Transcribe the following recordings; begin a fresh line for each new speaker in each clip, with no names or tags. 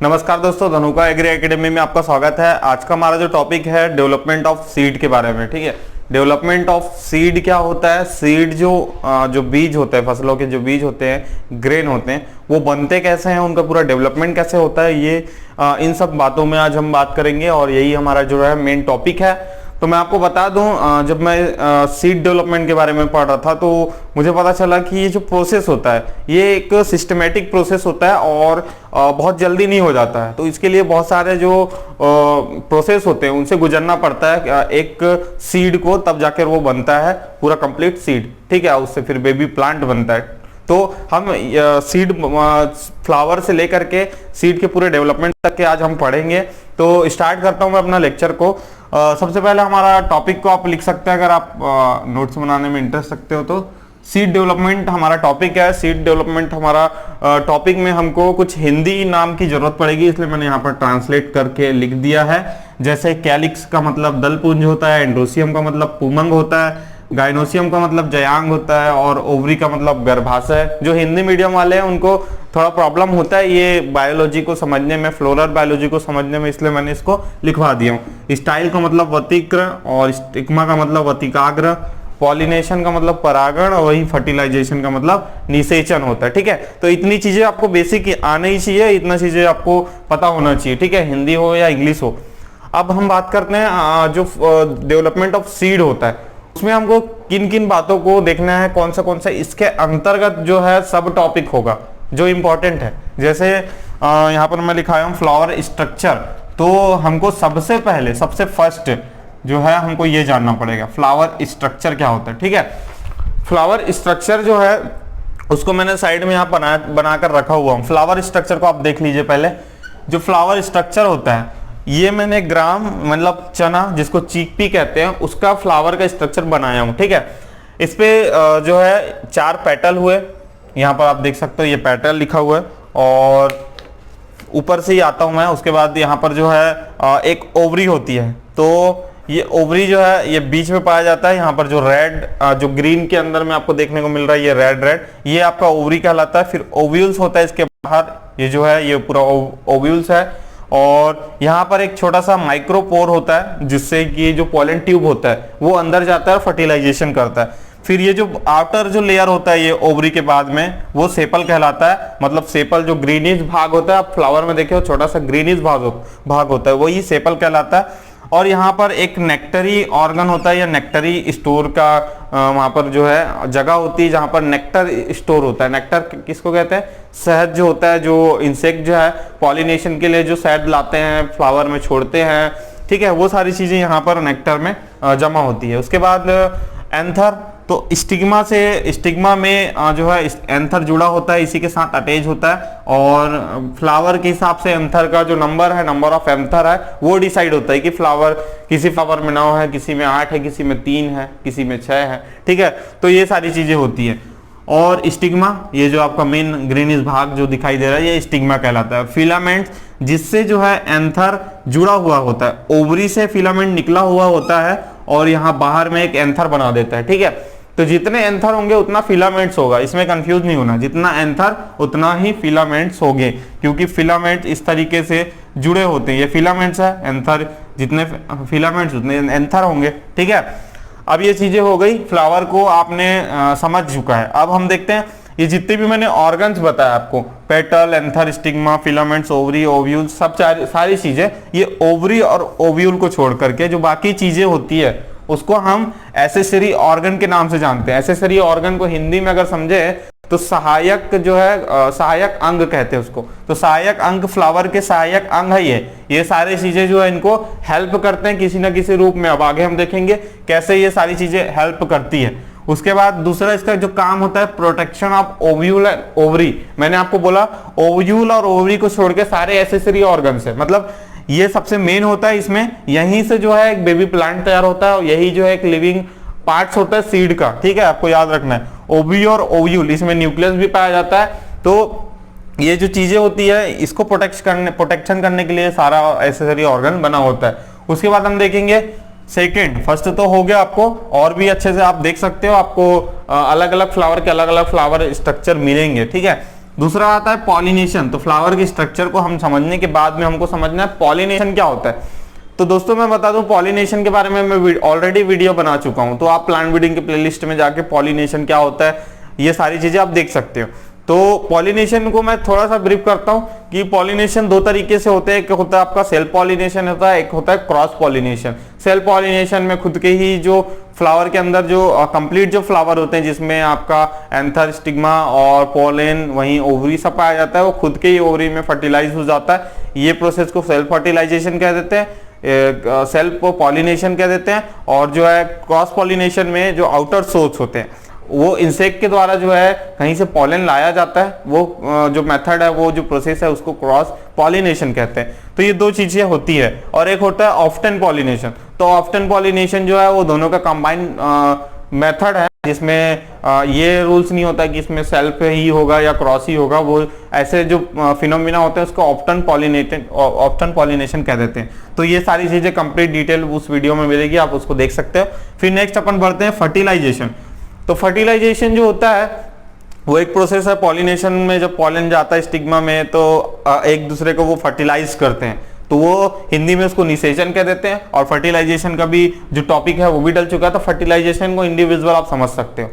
नमस्कार दोस्तों, Dhanuka agree academy में आपका स्वागत है। आज का हमारा जो टॉपिक है डेवलपमेंट ऑफ सीड के बारे में। ठीक है, डेवलपमेंट ऑफ सीड क्या होता है? सीड जो बीज होते हैं, फसलों के जो बीज होते हैं, ग्रेन होते हैं, वो बनते कैसे हैं, उनका पूरा डेवलपमेंट कैसे होता है, ये इन सब बातों में आज हम बात करेंगे और यही हमारा जो है मेन टॉपिक है। तो मैं आपको बता दूं, जब मैं सीड डेवलपमेंट के बारे में पढ़ रहा था तो मुझे पता चला कि ये जो प्रोसेस होता है ये एक सिस्टमेटिक प्रोसेस होता है और बहुत जल्दी नहीं हो जाता है। तो इसके लिए बहुत सारे जो प्रोसेस होते हैं उनसे गुजरना पड़ता है एक सीड को, तब जाकर वो बनता है पूरा कंप्लीट सीड। ठीक है, उससे फिर बेबी प्लांट बनता है। तो हम सीड फ्लावर से लेकर के सीड के पूरे डेवलपमेंट तक के आज हम पढ़ेंगे। तो स्टार्ट करता हूं मैं अपना लेक्चर को। सबसे पहले हमारा टॉपिक को आप लिख सकते हैं, अगर आप नोट्स बनाने में इंटरेस्ट रखते हो तो। सीड डेवलपमेंट हमारा टॉपिक है। सीड डेवलपमेंट हमारा टॉपिक में हमको कुछ हिंदी नाम की जरूरत पड़ेगी, इसलिए मैंने यहाँ पर ट्रांसलेट करके लिख दिया है। जैसे कैलिक्स का मतलब दलपुंज होता है, एंड्रोसियम का मतलब पुमंग होता है, गाइनोसियम का मतलब जयांग होता है और ओवरी का मतलब गर्भाशय। जो हिंदी मीडियम वाले हैं उनको थोड़ा प्रॉब्लम होता है ये बायोलॉजी को समझने में, फ्लोरल बायोलॉजी को समझने में, इसलिए मैंने इसको लिखवा दिया हूँ। स्टाइल का मतलब वतिक्र और स्टिग्मा का मतलब वतिकाग्र, पॉलिनेशन का मतलब परागण और वही फर्टिलाइजेशन का मतलब निषेचन होता है। ठीक है, तो इतनी चीजें आपको बेसिक आने ही चाहिए, इतना चीजें आपको पता होना चाहिए। ठीक है, हिंदी हो या इंग्लिश हो। अब हम बात करते हैं जो डेवलपमेंट ऑफ सीड होता है उसमें हमको किन किन बातों को देखना है, कौन सा इसके अंतर्गत जो है सब टॉपिक होगा जो इंपॉर्टेंट है। जैसे यहाँ पर मैं लिखाया हूँ फ्लावर स्ट्रक्चर। तो हमको सबसे पहले सबसे फर्स्ट जो है हमको ये जानना पड़ेगा फ्लावर स्ट्रक्चर क्या होता है। ठीक है, फ्लावर स्ट्रक्चर जो है उसको मैंने साइड में यहाँ बनाकर रखा हुआ हूँ। फ्लावर स्ट्रक्चर को आप देख लीजिए पहले। जो फ्लावर स्ट्रक्चर होता है ये मैंने ग्राम मतलब चना जिसको चिकपी कहते हैं उसका फ्लावर का स्ट्रक्चर बनाया हूँ। ठीक है, इस पे जो है 4 पेटल हुए, यहाँ पर आप देख सकते हो ये पेटल लिखा हुआ है और ऊपर से ही आता हूँ मैं। उसके बाद यहाँ पर जो है एक ओवरी होती है, तो ये ओवरी जो है ये बीच में पाया जाता है। यहाँ पर जो रेड जो ग्रीन के अंदर में आपको देखने को मिल रहा है ये रेड ये आपका ओवरी कहलाता है। फिर ओव्यूल्स होता है इसके बाहर, ये जो है ये पूरा ओव्यूल्स है। और यहाँ पर एक छोटा सा माइक्रोपोर होता है जिससे कि जो पॉलन ट्यूब होता है वो अंदर जाता है और फर्टिलाइजेशन करता है। फिर ये जो आउटर जो लेयर होता है ये ओवरी के बाद में वो सेपल कहलाता है। मतलब सेपल जो ग्रीनिश भाग होता है, आप फ्लावर में देखे हो छोटा सा ग्रीनिश भाग होता है, वही सेपल कहलाता है। और यहाँ पर एक नेक्टरी ऑर्गन होता है या नेक्टरी स्टोर का वहां पर जो है जगह होती है जहां पर नेक्टर स्टोर होता है। नेक्टर किसको कहते हैं? शहद जो होता है, जो इंसेक्ट जो है पॉलिनेशन के लिए जो शहद लाते हैं फ्लावर में छोड़ते हैं। ठीक है, वो सारी चीजें यहाँ पर नेक्टर में जमा होती है। उसके बाद एंथर, तो स्टिग्मा में जो है एंथर जुड़ा होता है, इसी के साथ अटैच होता है। और फ्लावर के हिसाब से एंथर का जो नंबर है, नंबर ऑफ एंथर है, वो डिसाइड होता है कि किसी फ्लावर में 9 है, किसी में 8 है, किसी में 3 है, किसी में 6 है। ठीक है, तो ये सारी चीजें होती है। और स्टिग्मा, ये जो आपका मेन ग्रीनिश भाग जो दिखाई दे रहा है ये स्टिग्मा कहलाता है। फिलामेंट, जिससे जो है एंथर जुड़ा हुआ होता है, ओवरी से फिलामेंट निकला हुआ होता है और यहाँ बाहर में एक एंथर बना देता है। ठीक है, तो जितने एंथर होंगे उतना फिलामेंट्स होगा, इसमें कंफ्यूज नहीं होना। जितना एंथर उतना ही फिलामेंट्स होंगे, क्योंकि फिलामेंट्स इस तरीके से जुड़े होते हैं। ये फिलामेंट्स है, एंथर जितने फिलामेंट्स उतने एंथर होंगे। ठीक है, अब ये चीजें हो गई, फ्लावर को आपने समझ चुका है। अब हम देखते हैं ये जितने भी मैंने ऑर्गन्स बताया आपको, petal, anther, stigma, filaments, ovary, ovule, सब सारी चीजें, ये ओवरी और ओव्यूल को छोड़ करके जो बाकी चीजें होती है उसको हम एसेसरी ऑर्गन के नाम से जानते हैं। एसेसरी ऑर्गन को हिंदी में अगर समझे तो सहायक जो है सहायक अंग कहते हैं उसको। तो सहायक अंग फ्लावर के सहायक अंग है ये सारी चीजें जो है इनको हेल्प करते हैं किसी ना किसी रूप में। अब आगे हम देखेंगे कैसे ये सारी चीजें हेल्प करती है। उसके बाद दूसरा इसका जो काम होता है protection of ovule and ovary. मैंने आपको बोला ओव्यूल और ओवरी को छोड़ के सारे एसेसरी ऑर्गन्स है, मतलब ये सबसे मेन होता है। इसमें यहीं से जो है एक बेबी प्लांट तैयार होता है और यही जो है एक लिविंग पार्ट्स होता है सीड का। ठीक है, आपको याद रखना है ओवी और ओव्यूल, इसमें न्यूक्लियस भी पाया जाता है। तो ये जो चीजें होती है इसको प्रोटेक्शन करने के लिए सारा एसेसरी ऑर्गन बना होता है। उसके बाद हम देखेंगे सेकंड, फर्स्ट तो हो गया आपको, और भी अच्छे से आप देख सकते हो, आपको अलग अलग फ्लावर के अलग अलग फ्लावर स्ट्रक्चर मिलेंगे। ठीक है, दूसरा आता है पॉलिनेशन। तो फ्लावर के स्ट्रक्चर को हम समझने के बाद में हमको समझना है पॉलिनेशन क्या होता है। तो दोस्तों मैं बता दूं पॉलिनेशन के बारे में मैं ऑलरेडी वीडियो बना चुका हूं, तो आप प्लांट ब्रीडिंग के प्लेलिस्ट में जाके पॉलिनेशन क्या होता है ये सारी चीजें आप देख सकते हो। तो पॉलिनेशन को मैं थोड़ा सा ब्रीफ करता हूं कि पॉलिनेशन दो तरीके से होते हैं, एक होता है आपका सेल्फ पॉलिनेशन होता है, एक होता है क्रॉस पॉलिनेशन। सेल्फ पॉलिनेशन में खुद के ही जो फ्लावर के अंदर जो कंप्लीट जो फ्लावर होते हैं जिसमें आपका एंथर, स्टिग्मा और पोलन वहीं ओवरी सब पाया जाता है, वो खुद के ही ओवरी में फर्टिलाइज हो जाता है। ये प्रोसेस को सेल्फ फर्टिलाइजेशन कह देते हैं, सेल्फ पॉलिनेशन कह देते हैं। और जो है क्रॉस पॉलिनेशन में जो आउटर सोर्स होते हैं वो इंसेक्ट के द्वारा जो है कहीं से पॉलन लाया जाता है, वो जो मेथड है वो जो प्रोसेस है उसको क्रॉस पॉलिनेशन कहते हैं। तो ये दो चीजें होती है। और एक होता है ऑफ्टन पॉलिनेशन। तो ऑफ्टन पॉलिनेशन जो है वो दोनों का कंबाइंड मेथड है, जिसमें ये रूल्स नहीं होता कि इसमें सेल्फ ही होगा या क्रॉस ही होगा। वो ऐसे जो फिनोमिना होते हैं उसको ऑफ्टन पॉलिनेशन कह देते हैं। तो ये सारी चीजें कंप्लीट डिटेल उस वीडियो में मिलेगी, आप उसको देख सकते हो। फिर नेक्स्ट अपन बढ़ते हैं फर्टिलाइजेशन। तो फर्टिलाइजेशन जो होता है वो एक प्रोसेस है पॉलिनेशन में। जब पॉलन जाता है स्टिग्मा में तो एक दूसरे को वो फर्टिलाइज करते हैं, तो वो हिंदी में उसको निषेचन कह देते हैं। और फर्टिलाइजेशन का भी जो टॉपिक है वो भी डल चुका है, तो फर्टिलाइजेशन को इंडिविजुअल आप समझ सकते हो।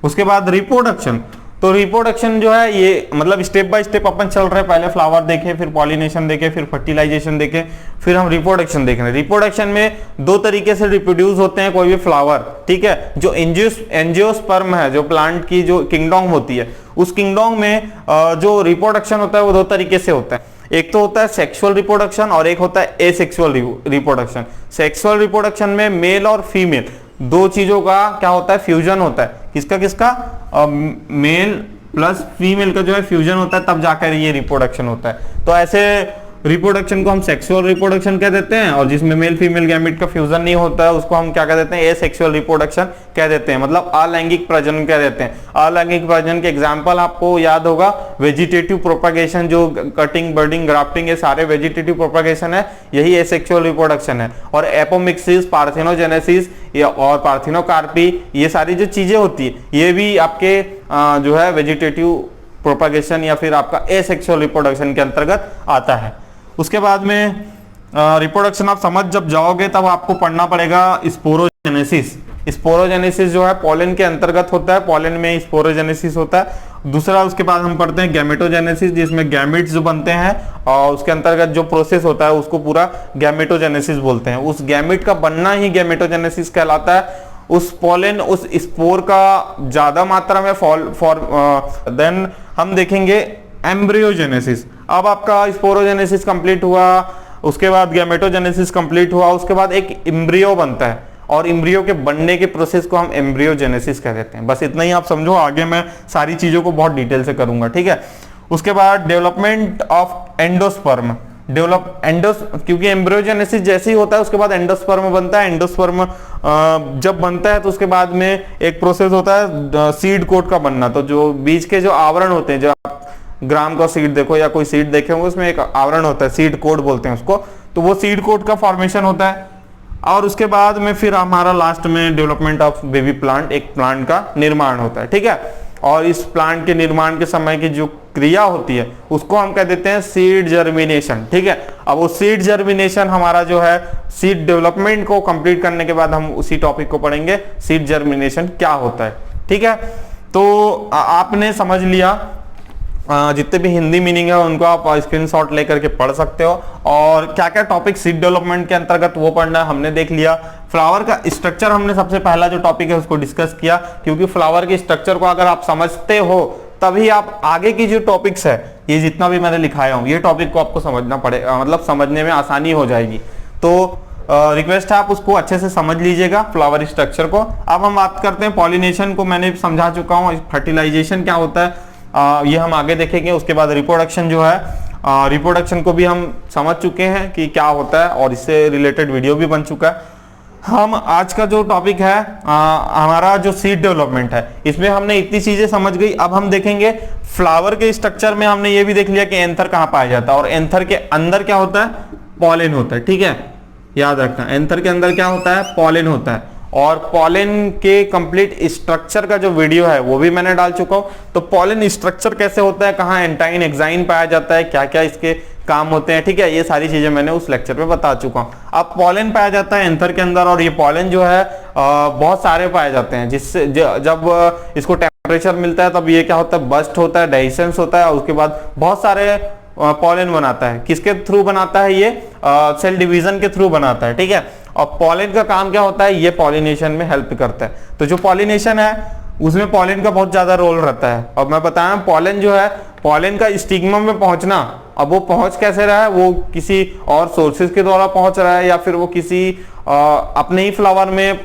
उसके बाद रिप्रोडक्शन। तो रिप्रोडक्शन जो है ये मतलब स्टेप बाय स्टेप अपन चल रहे हैं, पहले फ्लावर देखे, फिर पॉलिनेशन देखे, फिर फर्टिलाइजेशन देखे, फिर हम रिप्रोडक्शन देख रहे हैं। रिप्रोडक्शन में दो तरीके से रिप्रोड्यूस होते हैं कोई भी फ्लावर, ठीक है। जो एंजियोस्पर्म है, जो प्लांट की जो किंगडम होती है, उस किंगडम में जो रिप्रोडक्शन होता है वो दो तरीके से होता है। एक तो होता है सेक्सुअल रिप्रोडक्शन और एक होता है एसेक्सुअल रिप्रोडक्शन। सेक्सुअल रिप्रोडक्शन में मेल और फीमेल दो चीजों का क्या होता है, फ्यूजन होता है। किसका किसका, मेल प्लस फीमेल का जो है फ्यूजन होता है, तब जाकर ये रिप्रोडक्शन होता है। तो ऐसे रिप्रोडक्शन को हम सेक्सुअल रिप्रोडक्शन कह देते हैं, और जिसमें मेल फीमेल गैमेट का फ्यूजन नहीं होता है उसको हम क्या कह देते हैं, एसेक्सुअल रिप्रोडक्शन कह देते हैं, मतलब अलैंगिक प्रजनन कह देते हैं। अलैंगिक प्रजनन के एग्जांपल आपको याद होगा, वेजिटेटिव प्रोपगेशन, जो कटिंग, बर्डिंग, ग्राफ्टिंग, ये सारे वेजिटेटिव प्रोपगेशन है, यही एसेक्सुअल रिप्रोडक्शन है। और एपोमिक्सिस, पार्थेनोजेनेसिस और पार्थिनोकार्पी, ये सारी जो चीजें होती है ये भी आपके जो है वेजिटेटिव प्रोपगेशन या फिर आपका एसेक्सुअल रिप्रोडक्शन के अंतर्गत आता है। उसके बाद में रिप्रोडक्शन आप समझ जब जाओगे तब आपको पढ़ना पड़ेगा स्पोरोजेनेसिस। स्पोरोजेनेसिस जो है पोलन के अंतर्गत होता है, पोलन में स्पोरोजेनेसिस होता है। दूसरा उसके बाद हम पढ़ते हैं गैमेटोजेनेसिस, जिसमें गैमेट्स जो बनते हैं और उसके अंतर्गत जो प्रोसेस होता है उसको पूरा गैमेटोजेनेसिस बोलते हैं। उस गैमेट का बनना ही गैमेटोजेनेसिस कहलाता है। उस पोलन, उस स्पोर का ज्यादा मात्रा में देन हम देखेंगे एम्ब्रियोजेनेसिस। अब आपका स्पोरोजेनेसिस कंप्लीट हुआ, उसके बाद गैमेटोजेनेसिस कंप्लीट हुआ, उसके बाद एक एम्ब्रियो बनता है, और एम्ब्रियो के बनने के प्रोसेस को हम एम्ब्रियोजेनेसिस कह देते हैं। बस इतना ही आप समझो, आगे मैं सारी चीजों को बहुत डिटेल से करूंगा, ठीक है। उसके बाद डेवलपमेंट ऑफ एंडोस्पर्म। क्योंकि एम्ब्रियोजेनेसिस जैसे ही होता है उसके बाद एंडोस्पर्म बनता है। एंडोस्पर्म जब बनता है तो उसके बाद में एक प्रोसेस होता है सीड कोट का बनना। तो जो बीज के जो आवरण होते हैं, जो आप ग्राम का सीड देखो या कोई सीड देखे होंगे, उसमें एक आवरण होता है, सीड कोट बोलते हैं उसको। तो वो सीड कोट का फॉर्मेशन होता है। और उसके बाद में फिर हमारा लास्ट में डेवलपमेंट ऑफ बेबी प्लांट, एक प्लांट का निर्माण होता है, ठीक है। और इस प्लांट के निर्माण के समय की जो क्रिया होती है उसको हम कह देते हैं सीड जर्मिनेशन, ठीक है। अब वो सीड जर्मिनेशन हमारा जो है सीड डेवलपमेंट को कंप्लीट करने के बाद हम उसी टॉपिक को पढ़ेंगे, सीड जर्मिनेशन क्या होता है, ठीक है। तो आपने समझ लिया, जितने भी हिंदी मीनिंग है उनको आप स्क्रीनशॉट लेकर के पढ़ सकते हो। और क्या क्या टॉपिक सीड डेवलपमेंट के अंतर्गत वो पढ़ना है हमने देख लिया। फ्लावर का स्ट्रक्चर हमने सबसे पहला जो टॉपिक है उसको डिस्कस किया, क्योंकि फ्लावर के स्ट्रक्चर को अगर आप समझते हो तभी आप आगे की जो टॉपिक्स है, ये जितना भी मैंने लिखाया हूं, ये टॉपिक को आपको समझना पड़ेगा, मतलब समझने में आसानी हो जाएगी। तो रिक्वेस्ट है आप उसको अच्छे से समझ लीजिएगा फ्लावर स्ट्रक्चर को। अब हम बात करते हैं पॉलिनेशन को, मैंने समझा चुका हूँ, फर्टिलाइजेशन क्या होता है ये हम आगे देखेंगे। उसके बाद रिप्रोडक्शन जो है, रिप्रोडक्शन को भी हम समझ चुके हैं कि क्या होता है, और इससे रिलेटेड वीडियो भी बन चुका है। हम आज का जो टॉपिक है हमारा जो सीड डेवलपमेंट है, इसमें हमने इतनी चीजें समझ गई। अब हम देखेंगे फ्लावर के स्ट्रक्चर में हमने ये भी देख लिया कि एंथर कहाँ पाया जाता है, और एंथर के अंदर क्या होता है, पॉलन होता है, ठीक है। याद रखना, एंथर के अंदर क्या होता है, पॉलन होता है। और पॉलन के कंप्लीट स्ट्रक्चर का जो वीडियो है वो भी मैंने डाल चुका हूं। तो पॉलन स्ट्रक्चर कैसे होता है, कहाँ एंटाइन एक्साइन पाया जाता है, क्या क्या इसके काम होते हैं, ठीक है, ये सारी चीजें मैंने उस लेक्चर पे बता चुका हूं। अब पॉलन पाया जाता है एंथर के अंदर, और ये पॉलन जो है बहुत सारे पाए जाते हैं, जिससे जब इसको टेम्परेचर मिलता है तब ये क्या होता है, बस्ट होता है, डाइसेंस होता है, और उसके बाद बहुत सारे पॉलन बनाता है। किसके थ्रू बनाता है ये, सेल डिवीजन के थ्रू बनाता है, ठीक है। और पॉलन का काम क्या होता है, ये पॉलिनेशन में हेल्प करता है। तो जो पॉलिनेशन है उसमें पॉलन का बहुत ज्यादा रोल रहता है। और मैं बताया पॉलन जो है, पॉलन का स्टिग्मा में पहुंचना, अब वो पहुंच कैसे रहा है, वो किसी और सोर्सेज के द्वारा पहुंच रहा है या फिर वो किसी अपने ही फ्लावर में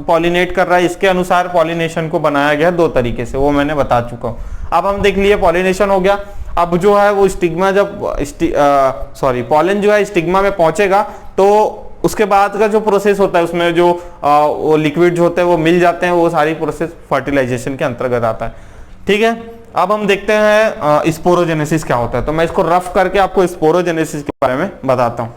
पॉलिनेट कर रहा है, इसके अनुसार पॉलिनेशन को बनाया गया है 2 तरीके से, वो मैंने बता चुका हूं। अब हम देख लिए पॉलिनेशन हो गया। अब जो है वो स्टिग्मा जब पॉलन जो है स्टिग्मा में पहुंचेगा तो उसके बाद का जो प्रोसेस होता है उसमें जो वो लिक्विड जो होते हैं वो मिल जाते हैं, वो सारी प्रोसेस फर्टिलाइजेशन के अंतर्गत आता है, ठीक है। अब हम देखते हैं स्पोरोजेनेसिस क्या होता है। तो मैं इसको रफ करके आपको स्पोरोजेनेसिस के बारे में बताता हूँ।